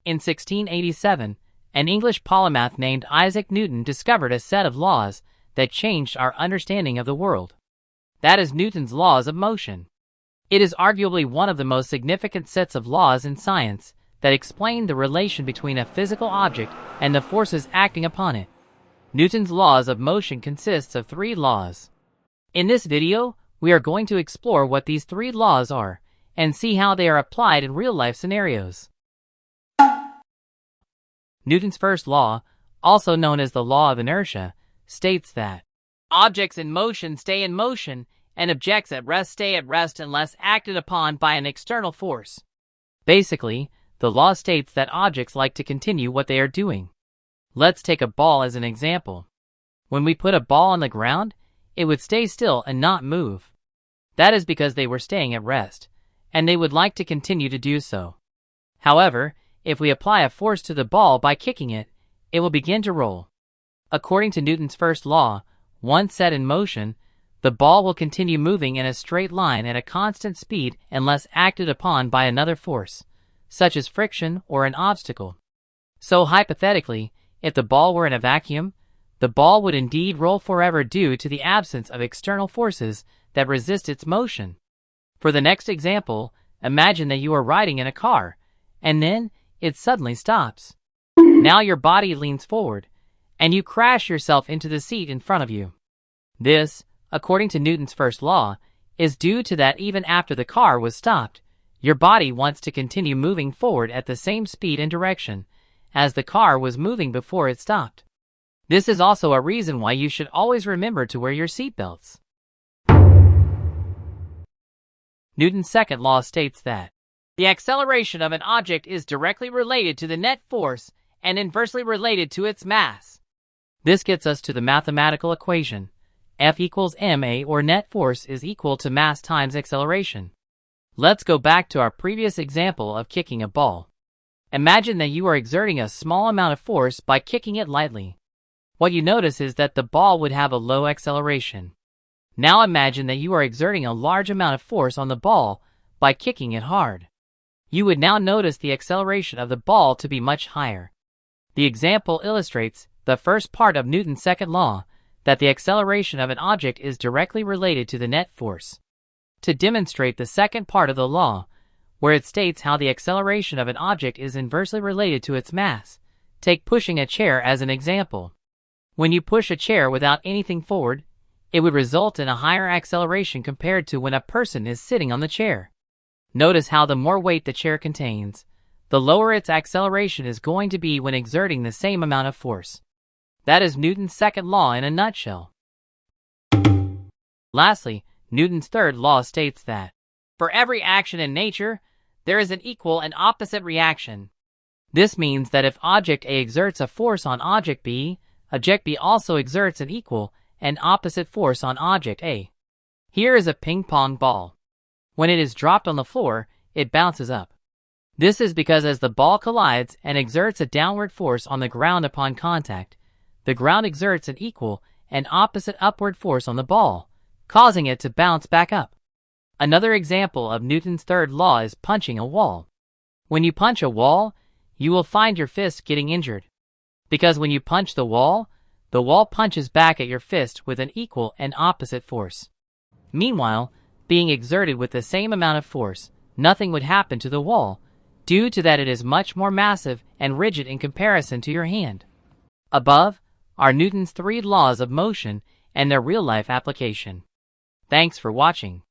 In 1687, an English polymath named Isaac Newton discovered a set of laws that changed our understanding of the world. That is Newton's laws of motion. It is arguably one of the most significant sets of laws in science that explain the relation between a physical object and the forces acting upon it. Newton's laws of motion consists of 3 laws. In this video, we are going to explore what these 3 laws are and see how they are applied in real-life scenarios. Newton's first law, also known as the law of inertia, states that objects in motion stay in motion and objects at rest stay at rest unless acted upon by an external force. Basically, the law states that objects like to continue what they are doing. Let's take a ball as an example. When we put a ball on the ground, it would stay still and not move. That is because they were staying at rest, and they would like to continue to do so. However, if we apply a force to the ball by kicking it, it will begin to roll. According to Newton's first law, once set in motion, the ball will continue moving in a straight line at a constant speed unless acted upon by another force, such as friction or an obstacle. So hypothetically, if the ball were in a vacuum, the ball would indeed roll forever due to the absence of external forces that resist its motion. For the next example, imagine that you are riding in a car, and then it suddenly stops. Now your body leans forward, and you crash yourself into the seat in front of you. This, according to Newton's first law, is due to that even after the car was stopped, your body wants to continue moving forward at the same speed and direction as the car was moving before it stopped. This is also a reason why you should always remember to wear your seatbelts. Newton's second law states that the acceleration of an object is directly related to the net force and inversely related to its mass. This gets us to the mathematical equation. F equals ma, or net force is equal to mass times acceleration. Let's go back to our previous example of kicking a ball. Imagine that you are exerting a small amount of force by kicking it lightly. What you notice is that the ball would have a low acceleration. Now imagine that you are exerting a large amount of force on the ball by kicking it hard. You would now notice the acceleration of the ball to be much higher. The example illustrates the first part of Newton's second law, that the acceleration of an object is directly related to the net force. To demonstrate the second part of the law, where it states how the acceleration of an object is inversely related to its mass, take pushing a chair as an example. When you push a chair without anything forward, it would result in a higher acceleration compared to when a person is sitting on the chair. Notice how the more weight the chair contains, the lower its acceleration is going to be when exerting the same amount of force. That is Newton's second law in a nutshell. Lastly, Newton's third law states that for every action in nature, there is an equal and opposite reaction. This means that if object A exerts a force on object B also exerts an equal and opposite force on object A. Here is a ping-pong ball. When it is dropped on the floor, it bounces up. This is because as the ball collides and exerts a downward force on the ground upon contact, the ground exerts an equal and opposite upward force on the ball, causing it to bounce back up. Another example of Newton's third law is punching a wall. When you punch a wall, you will find your fist getting injured. Because when you punch the wall punches back at your fist with an equal and opposite force. Meanwhile, being exerted with the same amount of force, nothing would happen to the wall, due to that it is much more massive and rigid in comparison to your hand. Above are Newton's 3 laws of motion and their real-life application. Thanks for watching.